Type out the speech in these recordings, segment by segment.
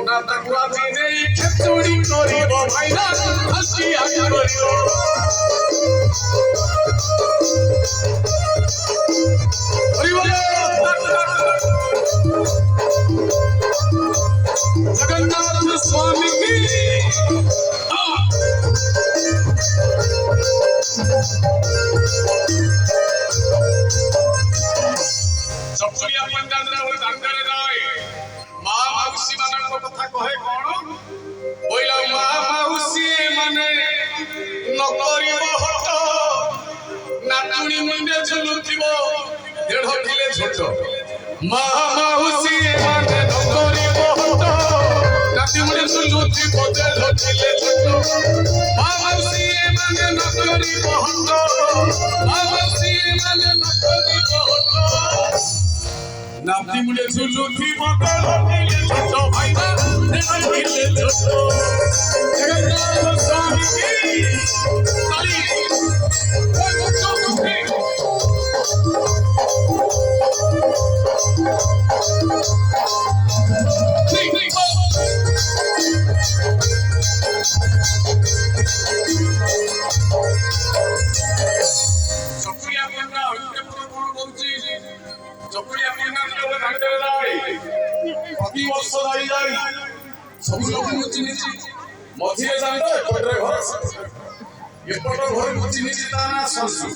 না তাকু আজি নেই খেচুড়ি করিব ভাইনা হাসিয়া করিব जगन्नाथ स्वामी की चपुलिया पंडाल दांडरे जाए मां माउसी मानक कथा कहे कोन बोइला मां माउसी माने नकरिब हट नातुणी मुंडे झुलुथिबो 1.5 किलो छोट मां माउसी माने नकरिब हट नातुणी झुलुथिबो 1.5 किलो छोट मां माउसी माने नकरिब हट मां माउसी माने नकरिब हट नाती मुझे झुलुथी मगर होले छोटो भाईना देखिले छोटो जगन्नाथ स्वामी की ताली चपुलिया पंडा हल्के पर कोन बोलची चपुलिया पंडा तो दांडरे जाए प्रति वर्ष दाई जाई सब लोग चिन्हिची मझिए जाने एपटे घर एपट घर चिन्हिची ताना संसु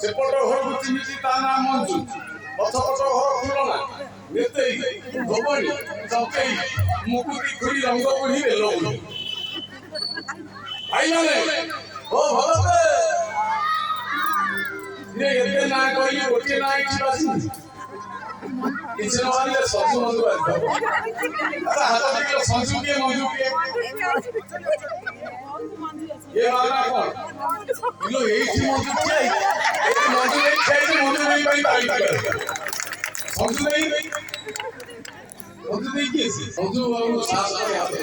सेपट घर चिन्हिची ताना मंजू पछपट घर फुलना नेतेई गोबणी चकेई मुकुटी खुरी रंग बुढ़ी बेलो भाई माने ओ भगते ये एते ना कोई गोटे ना की बासी किसी नवाले संजू मंजू अरे हाथ देखो संजू के मंजू के ये वाला कौन लो यही थी मंजू के ये मंजू नहीं चाहिए मंजू नहीं भाई तारीफ कर संजू नहीं किसी संजू बाबू साथ में आते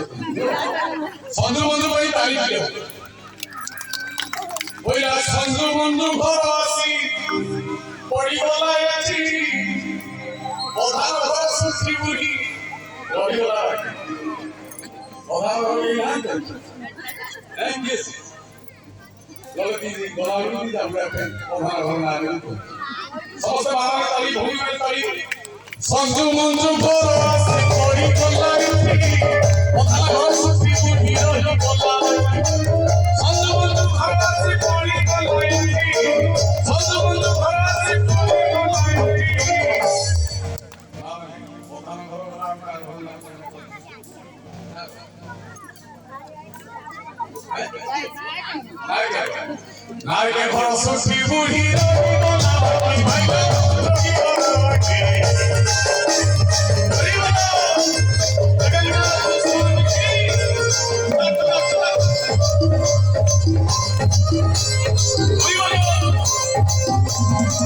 संजू मंजू भाई तारीफ कर बोला संजू मंजू भरोसी पड़ी बोला याची ओधार घर सुश्री बुढ़ी पड़ी बोला ओधार घर ना एंगेस गलती दी गलावी दी जाबड़ा पे ओधार घर ना आगे तो सबसे बाहर ताली भूमि में ताली संजू मंजू भरोसी पड़ी बोला याची ओधार घर सुश्री बुढ़ी रही बोला संजू मंजू भरोसी पड़ी बोला याची संजू मंजू भरोसी पड़ी बोला याची नायके घर सुखी बुढ़ी रही बोला भाई